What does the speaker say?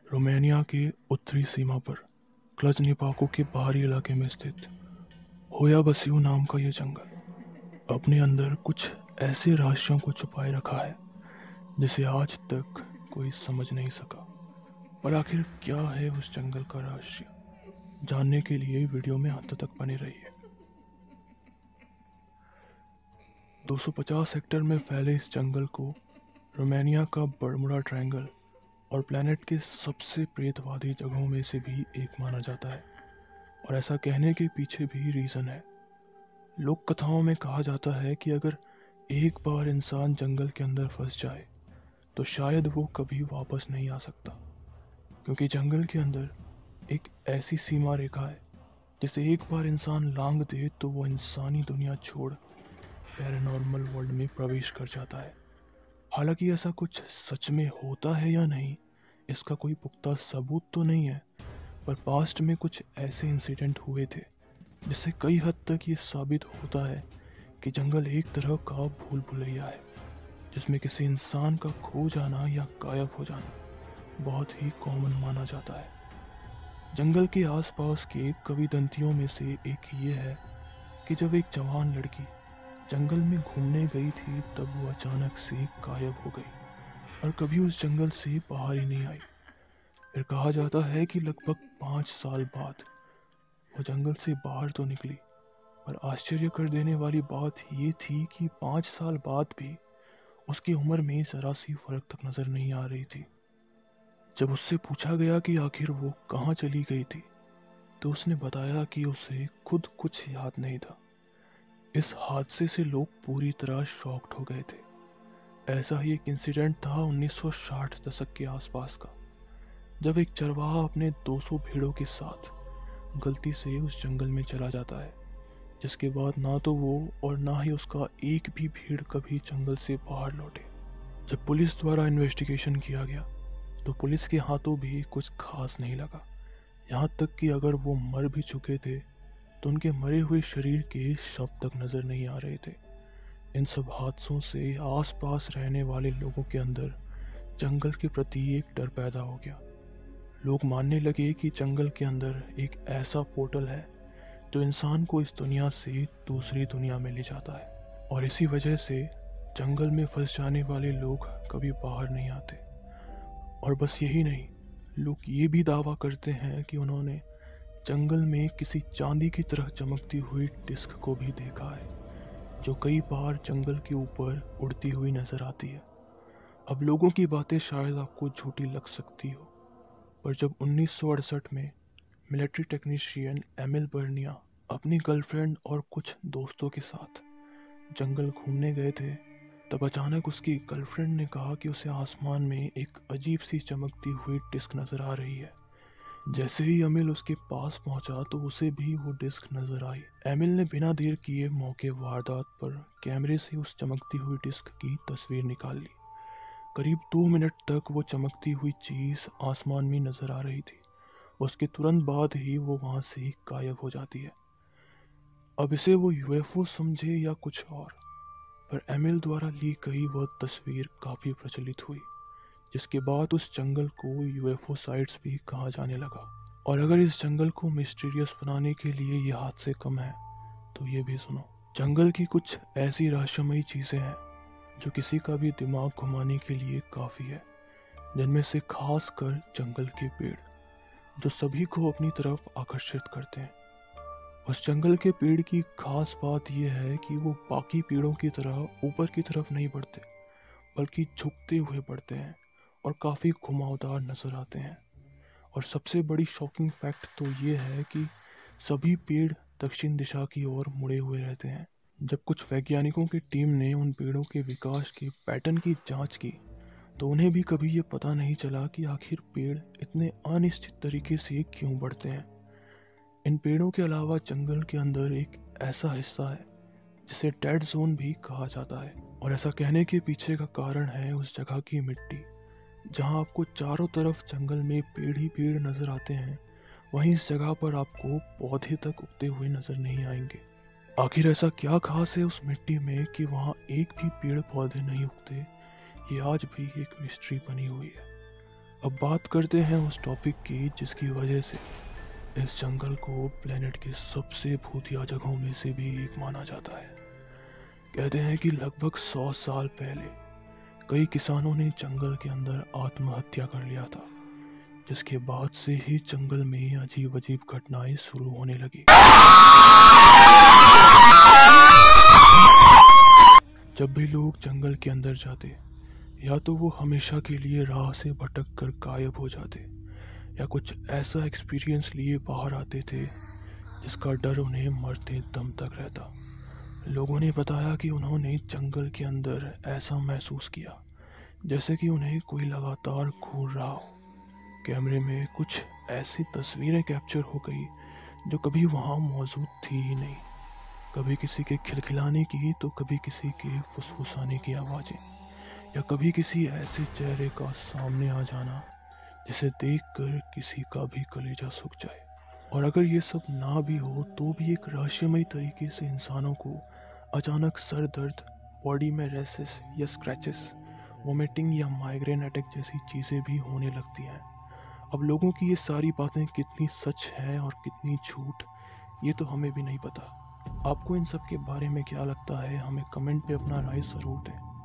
Romania के उत्तरी सीमा पर क्लज-नापोका के बाहरी इलाके में स्थित होया बसियो नाम का ये जंगल अपने अंदर कुछ ऐसे रहस्यों को छुपाए रखा है जिसे आज तक कोई समझ नहीं सका। पर आखिर क्या है उस जंगल का रहस्य, जानने के लिए वीडियो में अंत तक बने रहिए। 250 हेक्टेयर में फैले इस जंगल को रोमानिया का बर्मुडा ट्रायंगल और प्लैनेट के सबसे प्रेतवादी जगहों में से भी एक माना जाता है। और ऐसा कहने के पीछे भी रीज़न है। लोक कथाओं में कहा जाता है कि अगर एक बार इंसान जंगल के अंदर फंस जाए तो शायद वो कभी वापस नहीं आ सकता, क्योंकि जंगल के अंदर एक ऐसी सीमा रेखा है जिसे एक बार इंसान लांघ दे तो वो इंसानी दुनिया छोड़ पैरानॉर्मल वर्ल्ड में प्रवेश कर जाता है। हालांकि ऐसा कुछ सच में होता है या नहीं, इसका कोई पुख्ता सबूत तो नहीं है, पर पास्ट में कुछ ऐसे इंसिडेंट हुए थे जिससे कई हद तक ये साबित होता है कि जंगल एक तरह का भूल भुलैया है, जिसमें किसी इंसान का खो जाना या गायब हो जाना बहुत ही कॉमन माना जाता है। जंगल के आसपास के किंवदंतियों में से एक ये है कि जब एक जवान लड़की जंगल में घूमने गई थी तब वो अचानक से गायब हो गई और कभी उस जंगल से बाहर ही नहीं आई। फिर कहा जाता है कि लगभग 5 साल बाद वो जंगल से बाहर तो निकली, पर आश्चर्य कर देने वाली बात ये थी कि 5 साल बाद भी उसकी उम्र में जरा सी फर्क तक नजर नहीं आ रही थी। जब उससे पूछा गया कि आखिर वो कहाँ चली गई थी तो उसने बताया कि उसे खुद कुछ याद नहीं था। इस हादसे से लोग पूरी तरह शॉक्ड हो गए थे। ऐसा ही एक इंसिडेंट था 1960 दशक के आसपास का, जब एक चरवाहा अपने 200 भेड़ों के साथ गलती से उस जंगल में चला जाता है, जिसके बाद ना तो वो और ना ही उसका एक भी भेड़ कभी जंगल से बाहर लौटे। जब पुलिस द्वारा इन्वेस्टिगेशन किया गया तो पुलिस के हाथों भी कुछ खास नहीं लगा। यहाँ तक कि अगर वो मर भी चुके थे तो उनके मरे हुए शरीर के शव तक नजर नहीं आ रहे थे। इन सब हादसों से आसपास रहने वाले लोगों के अंदर जंगल के प्रति एक डर पैदा हो गया। लोग मानने लगे कि जंगल के अंदर एक ऐसा पोर्टल है जो इंसान को इस दुनिया से दूसरी दुनिया में ले जाता है, और इसी वजह से जंगल में फंस जाने वाले लोग कभी बाहर नहीं आते। और बस यही नहीं, लोग ये भी दावा करते हैं कि उन्होंने जंगल में किसी चांदी की तरह चमकती हुई डिस्क को भी देखा है, जो कई बार जंगल के ऊपर उड़ती हुई नजर आती है। अब लोगों की बातें शायद आपको झूठी लग सकती हो, पर जब 1968 में मिलिट्री टेक्नीशियन एमिल बर्निया अपनी गर्लफ्रेंड और कुछ दोस्तों के साथ जंगल घूमने गए थे, तब अचानक उसकी गर्लफ्रेंड ने कहा कि उसे आसमान में एक अजीब सी चमकती हुई डिस्क नजर आ रही है। जैसे ही अमिल उसके पास पहुंचा तो उसे भी वो डिस्क नजर आई। एमिल ने बिना देर किए मौके वारदात पर कैमरे से उस चमकती हुई डिस्क की तस्वीर निकाल ली। करीब 2 मिनट तक वो चमकती हुई चीज आसमान में नजर आ रही थी। उसके तुरंत बाद ही वो वहां से गायब हो जाती है। अब इसे वो यूएफओ समझे या कुछ और, पर एमिल द्वारा ली गई वह तस्वीर काफी प्रचलित हुई, जिसके बाद उस जंगल को यूएफओ साइट्स भी कहा जाने लगा। और अगर इस जंगल को मिस्टीरियस बनाने के लिए ये हादसे कम है तो ये भी सुनो। जंगल की कुछ ऐसी रहस्यमयी चीजें हैं जो किसी का भी दिमाग घुमाने के लिए काफी है, जिनमें से खास कर जंगल के पेड़, जो सभी को अपनी तरफ आकर्षित करते हैं। उस जंगल के पेड़ की खास बात यह है कि वो बाकी पेड़ों की तरह ऊपर की तरफ नहीं बढ़ते, बल्कि झुकते हुए बढ़ते हैं और काफ़ी घुमावदार नजर आते हैं। और सबसे बड़ी शॉकिंग फैक्ट तो ये है कि सभी पेड़ दक्षिण दिशा की ओर मुड़े हुए रहते हैं। जब कुछ वैज्ञानिकों की टीम ने उन पेड़ों के विकास के पैटर्न की जांच की तो उन्हें भी कभी ये पता नहीं चला कि आखिर पेड़ इतने अनिश्चित तरीके से क्यों बढ़ते हैं। इन पेड़ों के अलावा जंगल के अंदर एक ऐसा हिस्सा है जिसे डेड जोन भी कहा जाता है, और ऐसा कहने के पीछे का कारण है उस जगह की मिट्टी। जहां आपको चारों तरफ जंगल में पेड़ ही पेड़ नजर आते हैं, वहीं इस जगह पर आपको पौधे तक उगते हुए नजर नहीं आएंगे। आखिर ऐसा क्या खास है उस मिट्टी में कि वहां एक भी पेड़ पौधे नहीं उगते, ये आज भी एक मिस्ट्री बनी हुई है। अब बात करते हैं उस टॉपिक की जिसकी वजह से इस जंगल को प्लेनेट के सबसे भूतिया जगहों में से भी एक माना जाता है। कहते हैं कि लगभग 100 साल पहले कई किसानों ने जंगल के अंदर आत्महत्या कर लिया था, जिसके बाद से ही जंगल में अजीब अजीब घटनाएं शुरू होने लगी। जब भी लोग जंगल के अंदर जाते, या तो वो हमेशा के लिए राह से भटक कर गायब हो जाते, या कुछ ऐसा एक्सपीरियंस लिए बाहर आते थे जिसका डर उन्हें मरते दम तक रहता। लोगों ने बताया कि उन्होंने जंगल के अंदर ऐसा महसूस किया जैसे कि उन्हें कोई लगातार घूर रहा हो। कैमरे में कुछ ऐसी तस्वीरें कैप्चर हो गई जो कभी वहाँ मौजूद थी ही नहीं। कभी किसी के खिलखिलाने की तो कभी किसी के फुसफुसाने की आवाज़ें, या कभी किसी ऐसे चेहरे का सामने आ जाना जिसे देखकर किसी का भी कलेजा सूख जाए। और अगर ये सब ना भी हो तो भी एक रहस्यमयी तरीके से इंसानों को अचानक सर दर्द, बॉडी में रैशेस या स्क्रैचेस, वोमिटिंग या माइग्रेन अटैक जैसी चीज़ें भी होने लगती हैं। अब लोगों की ये सारी बातें कितनी सच हैं और कितनी झूठ, ये तो हमें भी नहीं पता। आपको इन सब के बारे में क्या लगता है, हमें कमेंट पे अपना राय ज़रूर दें।